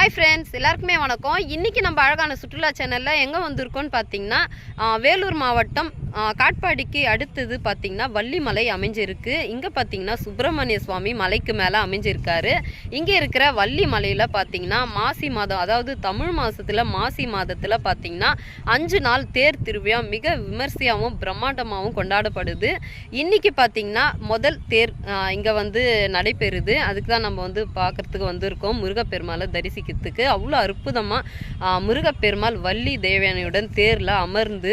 Hi friends, எல்லாருக்குமே வணக்கம். இன்றைக்கி நம்ம அழகான சுற்றுலா சேனலில் எங்கே வந்திருக்கோன்னு பார்த்தீங்கன்னா, வேலூர் மாவட்டம் காட்பாடிக்கு அடுத்தது பார்த்திங்கன்னா வள்ளிமலை அமைஞ்சிருக்கு. இங்கே பார்த்திங்கன்னா சுப்பிரமணிய சுவாமி மலைக்கு மேலே அமைஞ்சிருக்காரு. இங்கே இருக்கிற வள்ளி மலையில் பார்த்திங்கன்னா மாசி மாதம், அதாவது தமிழ் மாதத்தில் மாசி மாதத்தில் பார்த்திங்கன்னா 5 நாள் தேர் திருவிழா மிக விமர்சையாகவும் பிரம்மாண்டமாகவும் கொண்டாடப்படுது. இன்றைக்கி பார்த்திங்கன்னா முதல் தேர் இங்கே நடைபெறுது. அதுக்கு தான் நம்ம பார்க்குறதுக்கு வந்திருக்கோம், முருகப்பெருமாளை தரிசிக்கிறதுக்கு. அவ்வளோ அற்புதமாக முருகப்பெருமாள் வள்ளி தேவயானையுடன் தேரில் அமர்ந்து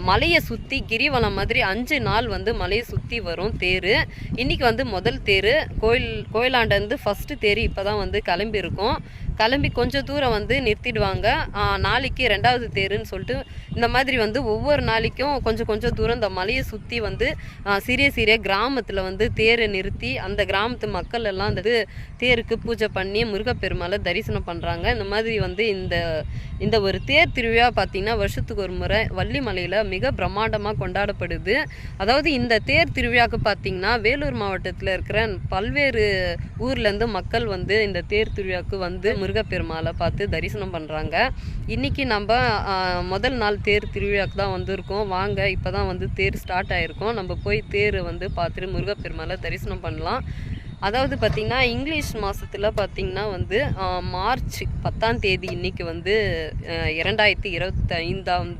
மலையை சுற்றி கிரிவலம் மாதிரி 5 நாள் மலையை சுற்றி வரும் தேர். இன்றைக்கி முதல் தேர் கோயிலாண்டந்து ஃபஸ்ட்டு தேர் இப்போ தான் கிளம்பியிருக்கோம். கிளம்பி கொஞ்சம் தூரம் நிறுத்திடுவாங்க. நாளைக்கு 2வது தேருன்னு சொல்லிட்டு இந்த மாதிரி ஒவ்வொரு நாளைக்கும் கொஞ்சம் தூரம் இந்த மலையை சுற்றி சிறிய கிராமத்தில் தேரை நிறுத்தி அந்த கிராமத்து மக்கள் எல்லாம் அந்த தேருக்கு பூஜை பண்ணி முருகப்பெருமாளை தரிசனம் பண்ணுறாங்க. இந்த மாதிரி இந்த ஒரு தேர் திருவிழா பார்த்திங்கன்னா வருஷத்துக்கு ஒரு முறை வள்ளி மலையில் மிக பிரம்மாண்டமாக கொண்டாடப்படுது. அதாவது இந்த தேர் திருவிழாவுக்கு பார்த்திங்கன்னா வேலூர் மாவட்டத்தில் இருக்கிற பல்வேறு ஊர்லேருந்து மக்கள் இந்த தேர் திருவிழாவுக்கு முருகப்பெருமாளை பார்த்து தரிசனம் பண்ணுறாங்க. இன்றைக்கி நம்ம முதல் நாள் தேர் திருவிழாவுக்கு தான் வந்திருக்கோம். வாங்க, இப்போ தான் தேர் ஸ்டார்ட் ஆகிருக்கோம். நம்ம போய் தேர் பார்த்துட்டு முருகப்பெருமாளை தரிசனம் பண்ணலாம். அதாவது பார்த்திங்கன்னா இங்கிலீஷ் மாதத்தில் பார்த்திங்கன்னா மார்ச் 10ஆம் தேதி இன்றைக்கி 2025ஆம்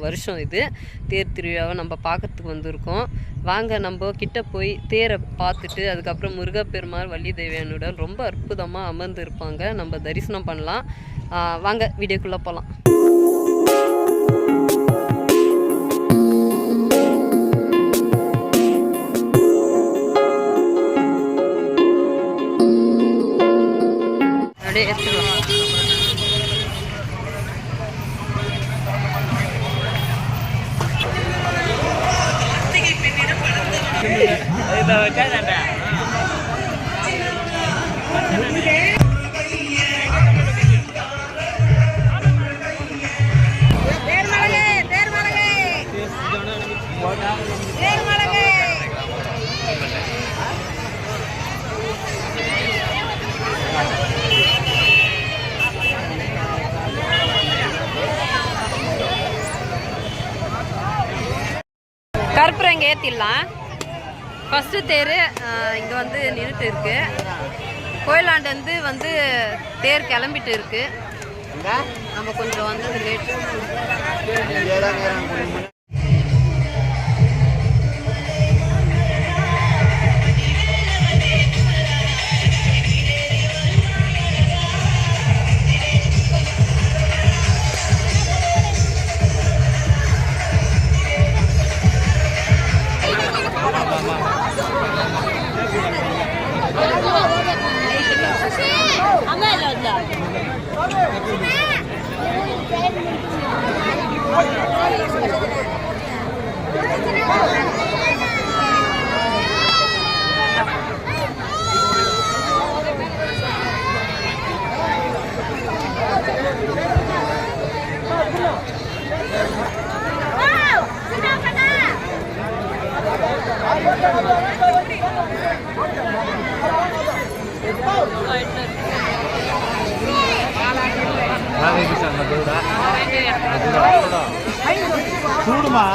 வருஷம் இது தேர் திருவிழாவை நம்ம பார்க்கறதுக்கு வந்திருக்கோம். வாங்க, நம்ம கிட்ட போய் தேரை பார்த்துட்டு அதுக்கப்புறம் முருகப்பெருமாள் வள்ளி தேவியானுடன் ரொம்ப அற்புதமாக அமர்ந்து இருப்பாங்க, நம்ம தரிசனம் பண்ணலாம். வாங்க வீடியோக்குள்ளே போகலாம். அப்படியே எடுத்துக்கலாம். கற்பூரம் இங்கே ஏற்றிடலாம். ஃபஸ்ட்டு தேர் இங்கே நின்றுட்டு இருக்கு. கோயிலாண்டு தேர் கிளம்பிட்டு இருக்கு. நம்ம கொஞ்சம் லேட். చూడుమా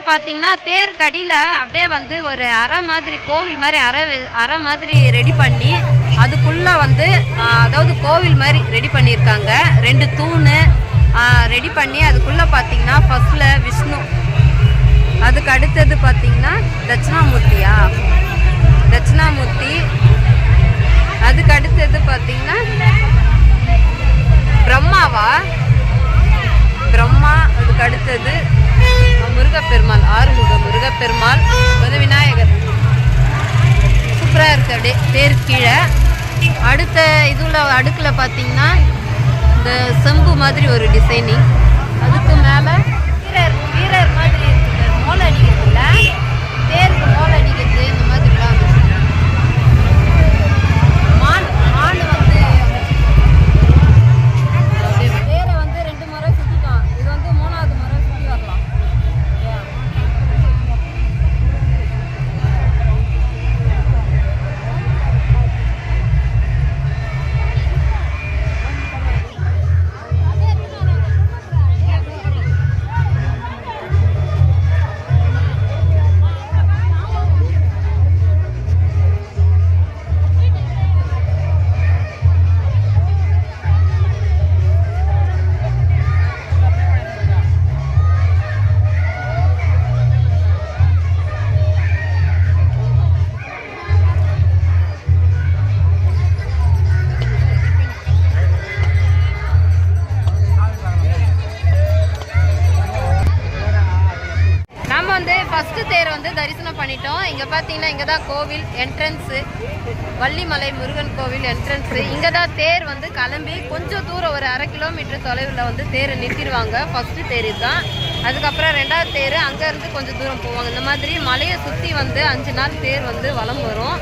பார்த்தீங்கன்னா தேருக்கு அடியில் அப்படியே வந்து ஒரு அறை மாதிரி கோவில் மாதிரி அறை மாதிரி ரெடி பண்ணி அதுக்குள்ளே வந்து அதாவது கோவில் மாதிரி ரெடி பண்ணியிருக்காங்க. 2 தூண் ரெடி பண்ணி அதுக்குள்ளே பார்த்தீங்கன்னா ஃபர்ஸ்ட்ல விஷ்ணு, அதுக்கு அடுத்தது பார்த்தீங்கன்னா தட்சிணாமூர்த்தி, அதுக்கு அடுத்தது பார்த்தீங்கன்னா பிரம்மா, அதுக்கு அடுத்தது முருகப்பெருமாள், ஆறுமுக முருகப்பெருமாள், வந்து விநாயகர். சூப்பராக இருக்குது அப்படியே தேர் கீழே. அடுத்த அடுக்கில் பார்த்தீங்கன்னா இந்த செம்பு மாதிரி ஒரு டிசைனிங், அதுக்கு மேலே வீரர் மாதிரி இருக்குது. மோளை அடிக்கிறதுல தேருக்கு மோளை அடிக்கிறது இந்த மாதிரிலாம் மான் வந்து தேரை வந்து 2 முறை சுற்றிட்டோம். இது வந்து 3வது முறை சுற்றி வரலாம். ஃபஸ்ட்டு தேரை வந்து தரிசனம் பண்ணிட்டோம். இங்கே பார்த்தீங்கன்னா இங்கே தான் கோவில் என்ட்ரன்ஸு, வள்ளிமலை முருகன் கோவில் என்ட்ரன்ஸு. இங்கே தான் தேர் வந்து கிளம்பி கொஞ்சம் தூரம் ஒரு 1/2 கிலோமீட்டர் தொலைவில் வந்து தேரை நிறுத்திடுவாங்க. ஃபஸ்ட்டு தேர் தான். அதுக்கப்புறம் 2வது தேர் அங்கேருந்து கொஞ்சம் தூரம் போவாங்க. இந்த மாதிரி மலையை சுற்றி வந்து 5 நாள் தேர் வந்து வலம் வரும்.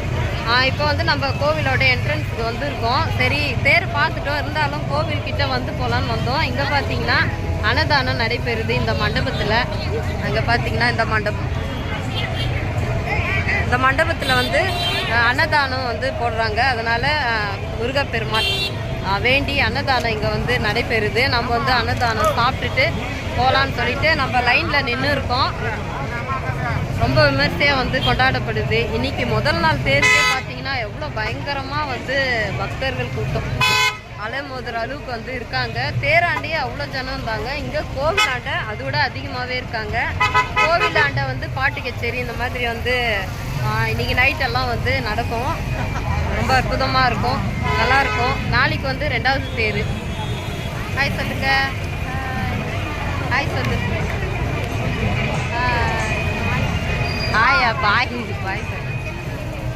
இப்போ வந்து நம்ம கோவிலோட என்ட்ரன்ஸுக்கு வந்துருக்கோம். சரி தேர் பார்த்துட்டோம், இருந்தாலும் கோவில்கிட்ட வந்து போகலான்னு வந்தோம். இங்கே பார்த்தீங்கன்னா அன்னதானம் நடைபெறுது இந்த மண்டபத்தில். அங்கே பார்த்தீங்கன்னா இந்த மண்டபத்தில் வந்து அன்னதானம் வந்து போடுறாங்க. அதனால் முருகப்பெருமாள் வேண்டி அன்னதானம் இங்கே வந்து நடைபெறுது. நம்ம வந்து அன்னதானம் சாப்பிட்டுட்டு போகலான்னு சொல்லிட்டு நம்ம லைனில் நின்று இருக்கோம். ரொம்ப விமர்சையாக வந்து கொண்டாடப்படுது. இன்றைக்கி முதல் நாள் தேர்தே பார்த்தீங்கன்னா எவ்வளோ பயங்கரமாக வந்து பக்தர்கள் கூட்டம் அலைமோதுற அளவுக்கு வந்து இருக்காங்க. தேராண்டியே அவ்வளோ ஜனம் இருந்தாங்க. இங்கே கோவிலாண்டை அதோட அதிகமாகவே இருக்காங்க. கோவிலாண்டை வந்து பாட்டு கச்சேரி இந்த மாதிரி வந்து இன்றைக்கி நைட்டெல்லாம் வந்து நடக்கும். ரொம்ப அற்புதமாக இருக்கும், நல்லாயிருக்கும். நாளைக்கு வந்து 2வது தேர். ஹாய் சொல்லுங்க, ஹாய் சொல்லு, ஹாயா பாய் பாய் சொல்லு.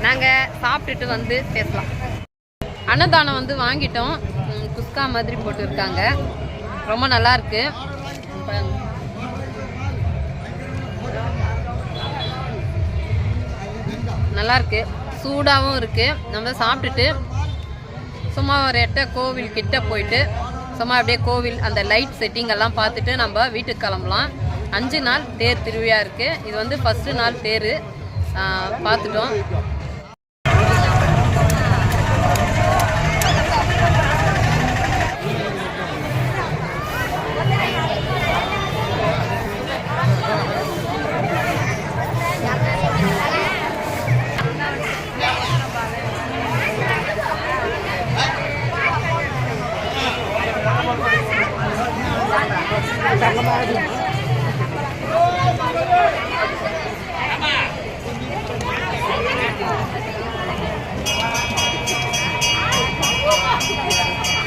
நாங்கள் சாப்பிட்டுட்டு வந்து பேசலாம். அன்னதானம் வந்து வாங்கிட்டோம். குஸ்கா மாதிரி போட்டுருக்காங்க, ரொம்ப நல்லாயிருக்கு. நல்லாயிருக்கு, சூடாகவும் இருக்குது. நம்ம சாப்பிட்டுட்டு சும்மா ஒரு கோவில் கிட்ட போயிட்டு சும்மா அப்படியே கோவில் அந்த லைட் செட்டிங் எல்லாம் பார்த்துட்டு நம்ம வீட்டுக்கு கிளம்பலாம். 5 நாள் தேர் திருவிழா இருக்குது. இது வந்து ஃபஸ்ட்டு நாள் தேர் பார்த்துட்டோம்.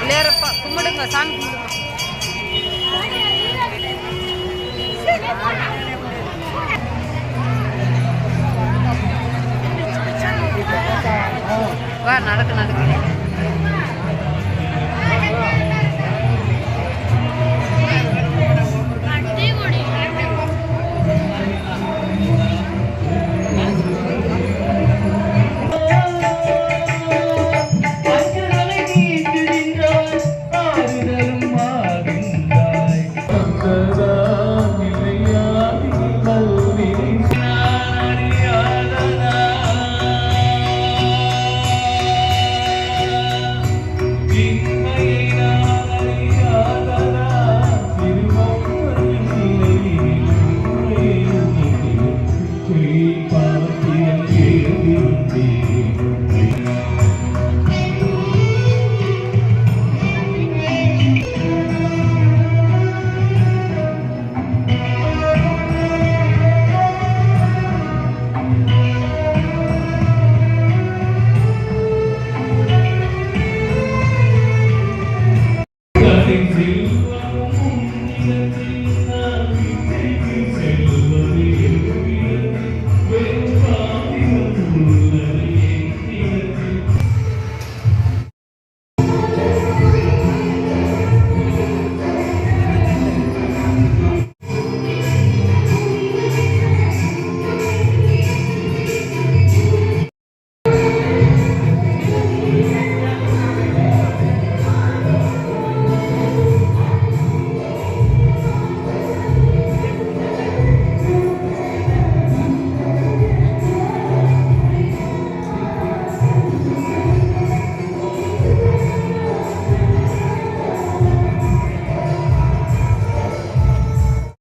இல்லையப்பா கும்பிடுங்க, சாமி கும்பிடுங்க. வா நடக்கு நடக்கு. King parking free